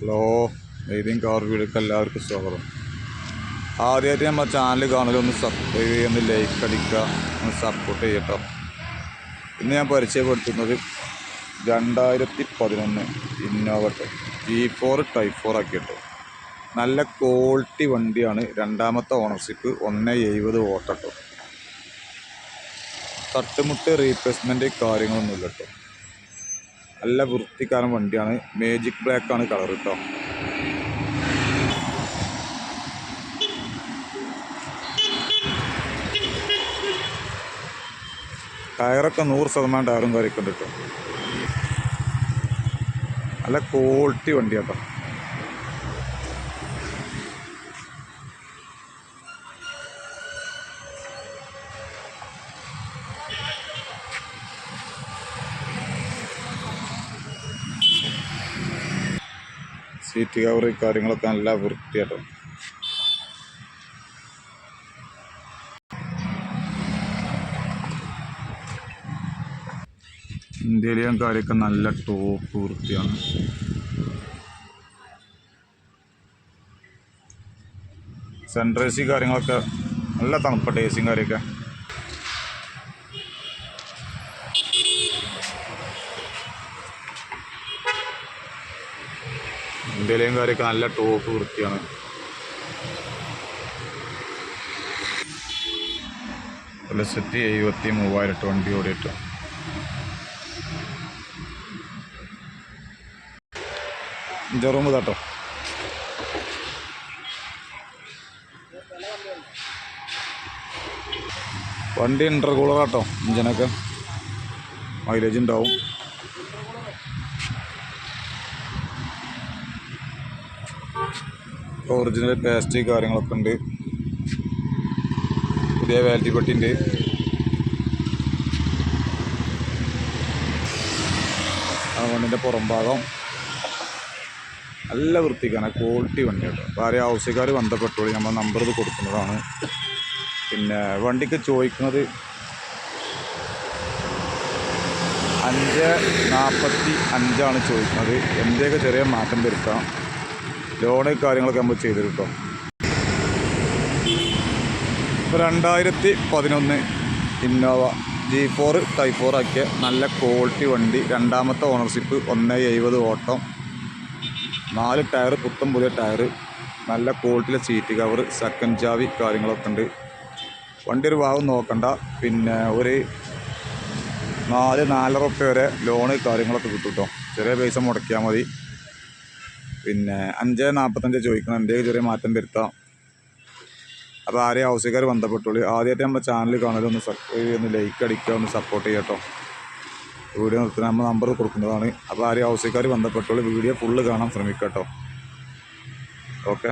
Hello, ഏതെങ്കിലും car വീഡിയോക്ക് എല്ലാവർക്കും സ്വാഗതം. ആദ്യമായിട്ട് നമ്മൾ ചാനൽ കാണലൊന്ന് സബ്സ്ക്രൈബ് ചെയ്യുക, ഒന്ന് ലൈക്ക് അടിക്കുക, ഒന്ന് സപ്പോർട്ട് ചെയ്യട്ടോ. ഇന്ന് ഞാൻ പരിചയപ്പെടുത്തുന്നത് 2011 ഇന്നോവ G4 Type 4 ആക്കിയിട്ട് നല്ല ക്വാളിറ്റി വണ്ടിയാണ്. രണ്ടാമത്തെ ഓണർഷിപ്പ് 170 ഓട്ടോ. തട്ടുമുട്ട് റീപ്ലേസ്മെൻറ്റ് കാര്യങ്ങളൊന്നുമില്ല കേട്ടോ. നല്ല വൃത്തിക്കാരൻ വണ്ടിയാണ്. മാജിക് ബ്ലാക്കാണ് കളർ കേട്ടോ. ടയറൊക്കെ 100% ടയറും കാര്യമൊക്കെ ഉണ്ട് കേട്ടോ. നല്ല ക്വാളിറ്റി വണ്ടി കേട്ടോ. സീറ്റ് കവർ കാര്യങ്ങളൊക്കെ നല്ല വൃത്തിയാട്ടോ. ഇന്ത്യയിലെയും കാര്യമൊക്കെ നല്ല ടോപ്പ് വൃത്തിയാണ്. സെൻട്രൽ എ സി കാര്യങ്ങളൊക്കെ നല്ല തണുപ്പട്ട എ സിയും കാര്യമൊക്കെ. ഇന്ത്യയിലെയും കാര്യമൊക്കെ നല്ല ടോപ്പ് വൃത്തിയാണ്. $1,73,000 വണ്ടി ഓടിയിട്ട്. റൂം കേട്ടോ. വണ്ടി ഇൻ്റർകൂളർ കേട്ടോ. ഇഞ്ചിനൊക്കെ മൈലേജ് ഉണ്ടാവും. ഒറിജിനൽ പ്ലാസ്റ്റിക് കാര്യങ്ങളൊക്കെ ഉണ്ട്. പുതിയ വാലിറ്റി പെട്ടിൻ്റെ വണ്ടിൻ്റെ പുറം ഭാഗം നല്ല വൃത്തിക്കാണ്. ക്വാളിറ്റി വണ്ടി കേട്ടോ. അപ്പോൾ ആരെയും ആവശ്യക്കാർ ബന്ധപ്പെട്ടോളൂ. നമ്മൾ നമ്പർ ഇത് കൊടുക്കുന്നതാണ്. പിന്നെ വണ്ടിക്ക് ചോദിക്കുന്നത് 5,45,000 ചോദിക്കുന്നത്. എന്തെയൊക്കെ ചെറിയ മാറ്റം വരുത്താം. ലോണ് കാര്യങ്ങളൊക്കെ നമ്മൾ ചെയ്ത് കിട്ടും. ഇപ്പോൾ 2011 ഇന്നോവ G4 Type 4 ആക്കിയ നല്ല ക്വാളിറ്റി വണ്ടി. രണ്ടാമത്തെ ഓണർഷിപ്പ് 170 ഓട്ടം. 4 ടയർ പുത്തൻ പുതിയ ടയർ. നല്ല ക്വാളിറ്റിയിലെ സീറ്റ് കവർ, സെക്കൻഡ് ചാവി കാര്യങ്ങളൊക്കെ ഉണ്ട്. വണ്ടി ഒരു ഭാഗം നോക്കണ്ട. പിന്നെ ഒരു 4-4.5 ഉറുപ്പിക വരെ ലോണ് കാര്യങ്ങളൊക്കെ കിട്ടും കേട്ടോ. ചെറിയ പൈസ മുടക്കിയാൽ മതി. പിന്നെ 5,45 ചോദിക്കണം. എന്തെങ്കിലും ചെറിയ മാറ്റം വരുത്താം. അപ്പോൾ ആരെയും ആവശ്യക്കാർ ബന്ധപ്പെട്ടോളൂ. ആദ്യമായിട്ട് നമ്മുടെ ചാനൽ കാണലൊന്ന് സബ്സ്ക്രൈബ് ചെയ്യുക, ഒന്ന് ലൈക്ക് അടിക്കുക, ഒന്ന് സപ്പോർട്ട് ചെയ്യുക കേട്ടോ. വീഡിയോ നിർത്തുന്ന നമ്മൾ നമ്പർ കൊടുക്കുന്നതാണ്. അപ്പോൾ ആരെയും ആവശ്യക്കാർ ബന്ധപ്പെട്ടോളൂ. വീഡിയോ ഫുള്ള് കാണാൻ ശ്രമിക്കാം കേട്ടോ. ഓക്കെ.